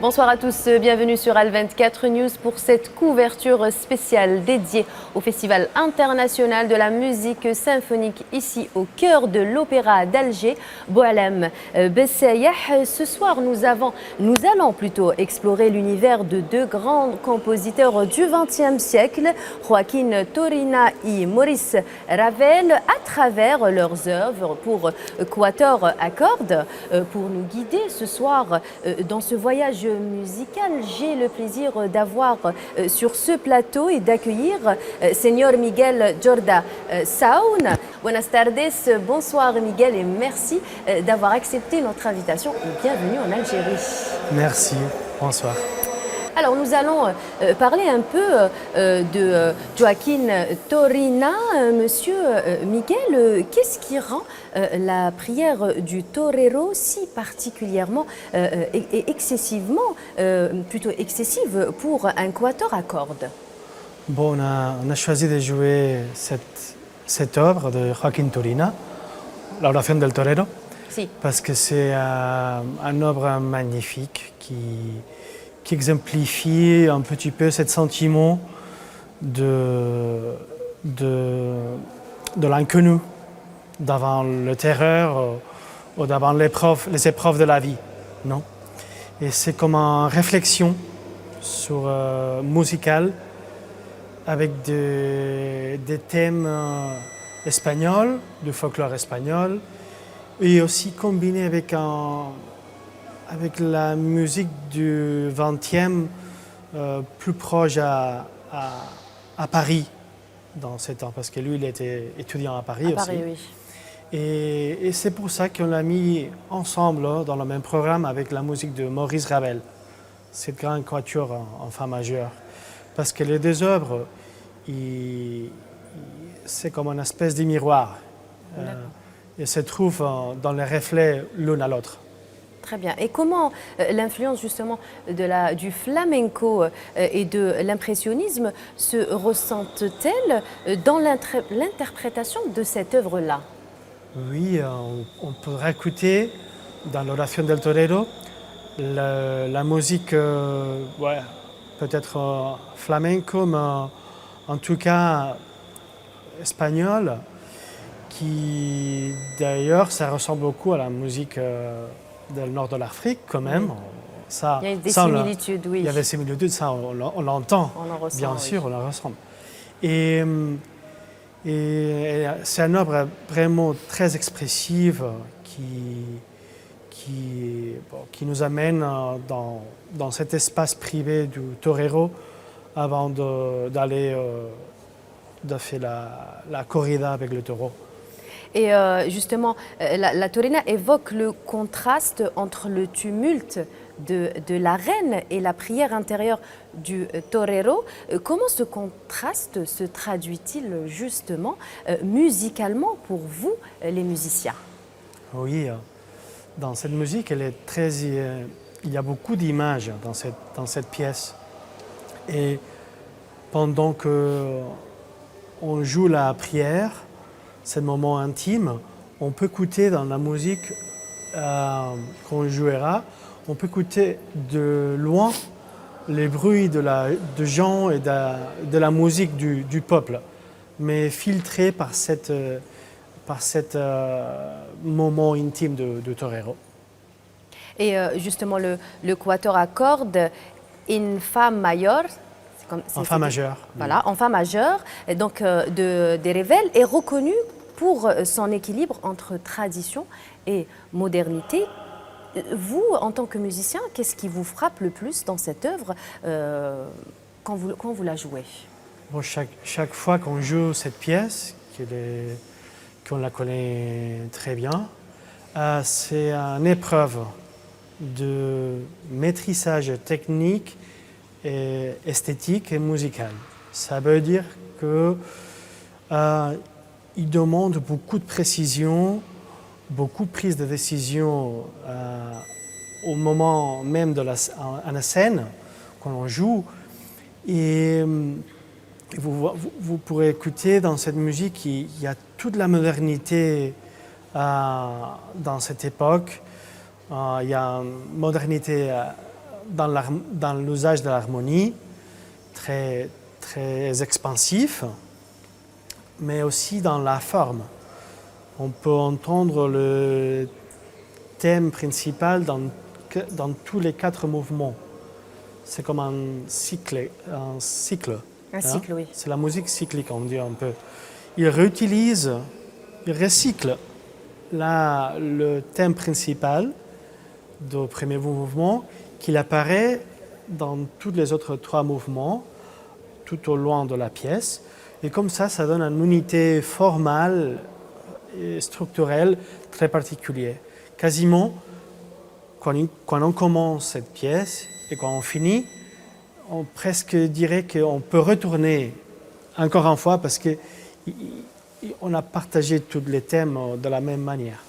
Bonsoir à tous, bienvenue sur Al24 News pour cette couverture spéciale dédiée au Festival international de la musique symphonique ici au cœur de l'Opéra d'Alger, Boualem Bessaïah. Ce soir, nous allons plutôt explorer l'univers de deux grands compositeurs du XXe siècle, Joaquín Turina et Maurice Ravel, à travers leurs œuvres pour quatuor à cordes. Pour nous guider ce soir dans ce voyage musical, j'ai le plaisir d'avoir sur ce plateau et d'accueillir Señor Miguel Jorda Saun. Buenas tardes, bonsoir Miguel et merci d'avoir accepté notre invitation et bienvenue en Algérie. Merci, bonsoir. Alors nous allons parler un peu de Joaquín Turina. Monsieur Miguel, qu'est-ce qui rend la prière du torero si particulièrement et excessivement, plutôt excessive pour un quatuor à cordes? Bon, on a choisi de jouer cette œuvre de Joaquín Turina, La Oración del Torero, Si. parce que c'est une œuvre magnifique qui exemplifie un petit peu ce sentiment de l'inconnu, devant le terreur ou devant les épreuves de la vie. Non? Et c'est comme une réflexion sur musicale avec des thèmes espagnols, du folklore espagnol, et aussi combiné avec la musique du XXe, plus proche à Paris dans ces temps, parce que lui, il était étudiant à Paris aussi. Paris, oui. Et c'est pour ça qu'on l'a mis ensemble dans le même programme avec la musique de Maurice Ravel, cette grande quatuor en fa majeur. Parce que les deux œuvres, c'est comme une espèce de miroir. Ils se trouvent dans les reflets l'un à l'autre. Très bien. Et comment l'influence justement du flamenco et de l'impressionnisme se ressentent-elles dans l'interprétation de cette œuvre-là? Oui, on pourrait écouter dans l'Oración del Torero la musique, peut-être flamenco, mais en tout cas espagnole, qui d'ailleurs ça ressemble beaucoup à la musique du nord de l'Afrique quand même. Oui. Ça, il y a des similitudes, oui. Il y a des similitudes, ça on l'entend, bien sûr, on en ressent. Et c'est une œuvre vraiment très expressive qui nous amène dans cet espace privé du torero avant d'aller de faire la corrida avec le taureau. Et justement, la Turina évoque le contraste entre le tumulte de l'arène et la prière intérieure du torero. Comment ce contraste se traduit-il justement musicalement pour vous, les musiciens? Oui, dans cette musique, il y a beaucoup d'images dans cette pièce. Et pendant qu'on joue la prière, ce moment intime, on peut écouter dans la musique qu'on jouera, on peut écouter de loin les bruits de gens et de la musique du peuple, mais filtrés par cet moment intime de torero. Et justement, le quatuor à cordes in fa majeur, en fa majeur. Voilà, en fa majeur, donc de Ravel est reconnu pour son équilibre entre tradition et modernité. Vous, en tant que musicien, qu'est-ce qui vous frappe le plus dans cette œuvre quand vous la jouez? Bon, chaque fois qu'on joue cette pièce, qu'on la connaît très bien, c'est une épreuve de maîtrisage technique, et esthétique et musical. Ça veut dire qu'il demande beaucoup de précision, beaucoup de prise de décision au moment même de la scène, quand on joue. Et vous pourrez écouter dans cette musique, il y a toute la modernité dans cette époque. Il y a une modernité dans l'usage de l'harmonie, très, très expansif, mais aussi dans la forme. On peut entendre le thème principal dans tous les 4 mouvements. C'est comme un cycle. Un cycle, oui. C'est la musique cyclique, on dit un peu. Il réutilise, il recycle le thème principal du premier mouvement qu'il apparaît dans tous les autres 3 mouvements tout au long de la pièce. Et comme ça donne une unité formale et structurelle très particulière. Quasiment, quand on commence cette pièce et quand on finit, on presque dirait qu'on peut retourner encore une fois parce qu'on a partagé tous les thèmes de la même manière.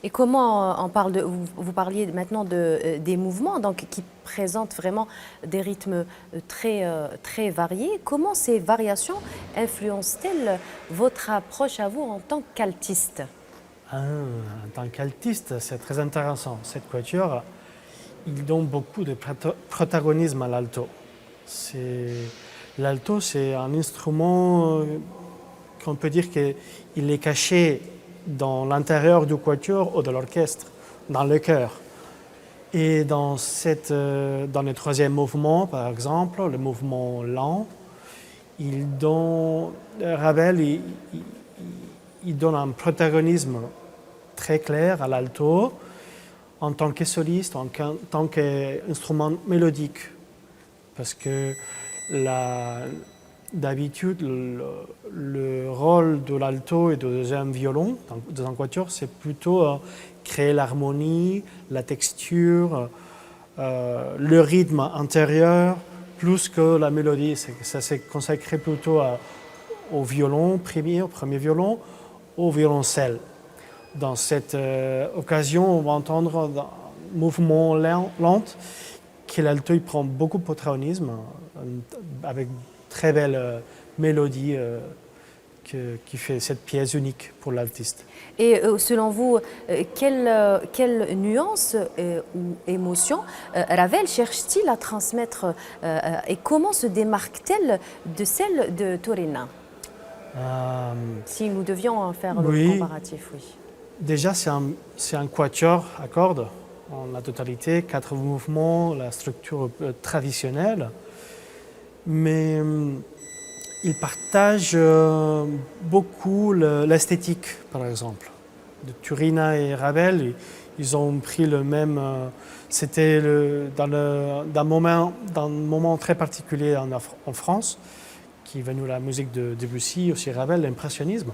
Et comment on parle vous parliez maintenant des mouvements donc, qui présentent vraiment des rythmes très, très variés. Comment ces variations influencent-elles votre approche à vous en tant qu'altiste? En tant qu'altiste, c'est très intéressant. Cette quatuor, il donne beaucoup de protagonisme à l'alto. L'alto, c'est un instrument qu'on peut dire qu'il est caché dans l'intérieur du quatuor ou de l'orchestre, dans le chœur. Et dans le troisième mouvement, par exemple, le mouvement lent, Ravel il donne un protagonisme très clair à l'alto en tant que soliste, en tant qu'instrument mélodique. Parce que d'habitude, le rôle de l'alto et du deuxième violon dans un quatuor, c'est plutôt créer l'harmonie, la texture, le rythme intérieur, plus que la mélodie. Ça s'est consacré plutôt au violon premier, au premier violon, au violoncelle. Dans cette occasion, on va entendre un mouvement lent que l'alto prend beaucoup de protagonisme avec très belle mélodie qui fait cette pièce unique pour l'altiste. Et selon vous, quelle nuance ou émotion Ravel cherche-t-il à transmettre et comment se démarque-t-elle de celle de Torina? Si nous devions faire le comparatif, oui. Déjà, c'est un quatuor à cordes en la totalité, 4 mouvements, la structure traditionnelle. Mais il partage beaucoup l'esthétique, par exemple. De Turina et Ravel, ils ont pris le même... C'était dans un moment très particulier en France, qui est venu la musique de Debussy, aussi Ravel, l'impressionnisme.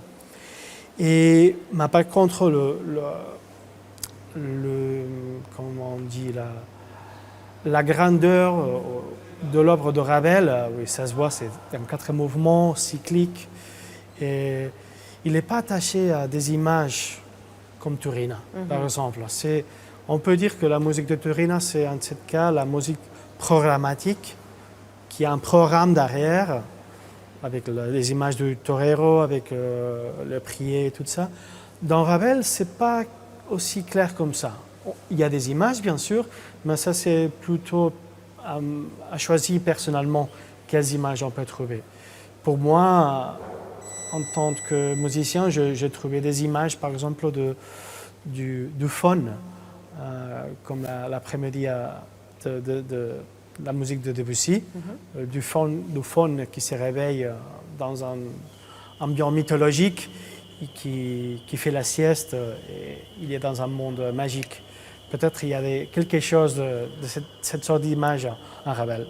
Et par contre, comment on dit, la grandeur de l'œuvre de Ravel, oui, ça se voit, c'est un 4 mouvements cycliques. Et il n'est pas attaché à des images comme Turina, par exemple. On peut dire que la musique de Turina, c'est en ce cas la musique programmatique, qui a un programme derrière, avec les images du torero, avec le prier et tout ça. Dans Ravel, ce n'est pas aussi clair comme ça. Il y a des images, bien sûr, mais ça, c'est plutôt à choisir personnellement quelles images on peut trouver. Pour moi, en tant que musicien, j'ai trouvé des images, par exemple, du faune, comme l'après-midi de la musique de Debussy, du faune qui se réveille dans un ambiance mythologique, qui fait la sieste, et il est dans un monde magique. Peut-être il y avait quelque chose de cette sorte d'image en Ravel.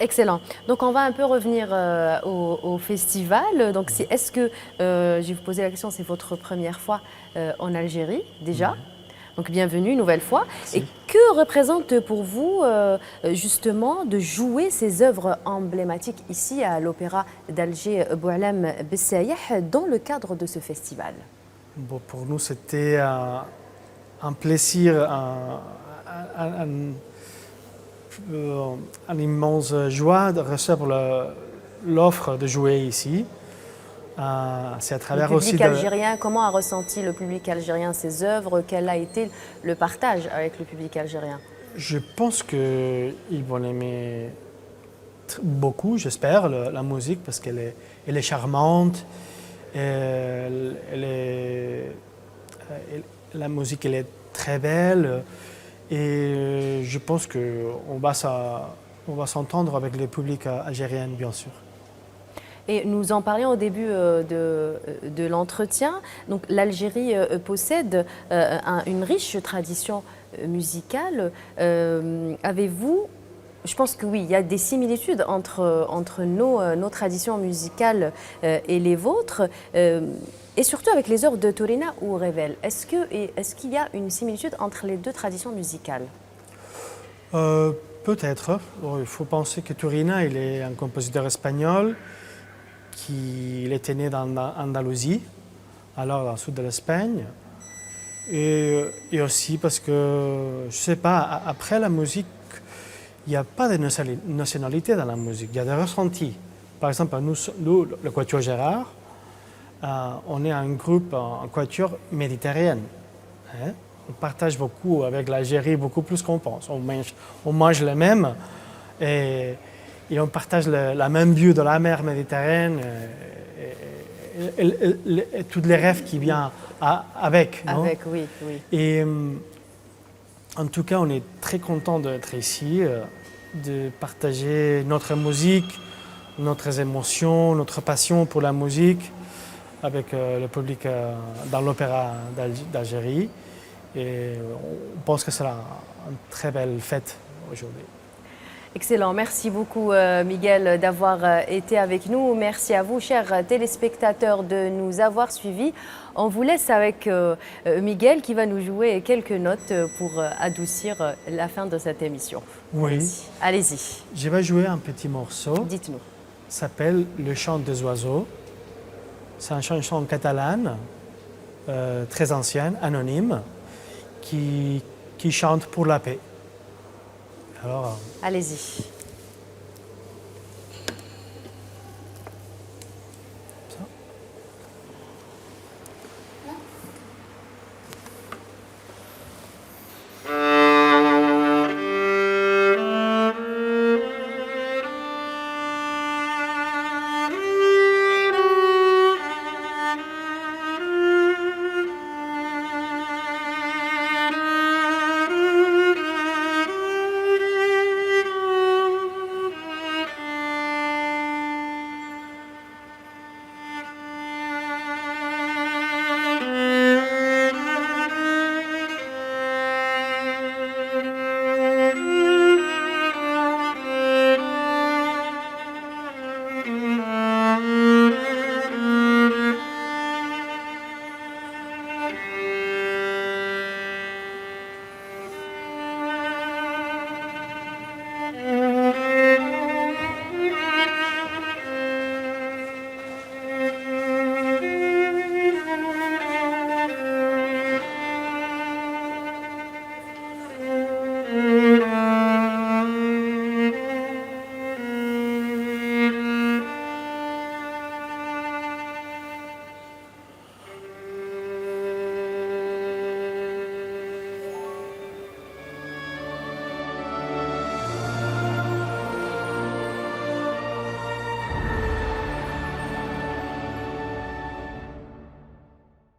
Excellent. Donc on va un peu revenir au festival. Donc est-ce que, je vais vous poser la question, c'est votre première fois en Algérie déjà? Donc bienvenue une nouvelle fois. Merci. Et que représente pour vous justement de jouer ces œuvres emblématiques ici à l'Opéra d'Alger Boualem Bessaïeh dans le cadre de ce festival? Bon, pour nous, c'était un plaisir, une immense joie de recevoir l'offre de jouer ici. C'est à travers le public aussi algérien, comment a ressenti le public algérien ces œuvres? Quel a été le partage avec le public algérien? Je pense qu'ils vont aimer beaucoup, j'espère, la musique parce elle est charmante. La musique elle est très belle et je pense qu'on on va s'entendre avec le public algérien, bien sûr. Et nous en parlions au début de l'entretien. Donc l'Algérie possède une riche tradition musicale. Avez-vous, je pense que oui, il y a des similitudes entre nos traditions musicales et les vôtres, et surtout avec les œuvres de Torina ou Revel. Est-ce qu'il y a une similitude entre les deux traditions musicales? Peut-être. Bon, il faut penser que Turina, il est un compositeur espagnol il était né dans l'Andalousie, alors dans le sud de l'Espagne. Et aussi parce que, je ne sais pas, après la musique, il n'y a pas de nationalité dans la musique, il y a des ressentis. Par exemple, nous le Quatuor Gérard, on est un groupe, un quatuor méditerranéen. Hein? On partage beaucoup avec l'Algérie, beaucoup plus qu'on pense. On mange le même et on partage la même vue de la mer Méditerranée et tous les rêves qui viennent avec. Non? Avec, oui, oui. Et en tout cas, on est très content d'être ici, de partager notre musique, notre émotions, notre passion pour la musique avec le public dans l'Opéra d'Algérie. Et on pense que ce sera une très belle fête aujourd'hui. Excellent. Merci beaucoup, Miguel, d'avoir été avec nous. Merci à vous, chers téléspectateurs, de nous avoir suivis. On vous laisse avec Miguel qui va nous jouer quelques notes pour adoucir la fin de cette émission. Oui. Allez-y. Je vais jouer un petit morceau. Dites-nous. Ça s'appelle Le chant des oiseaux. C'est une chanson catalane, très ancienne, anonyme, qui chante pour la paix. Alors, allez-y.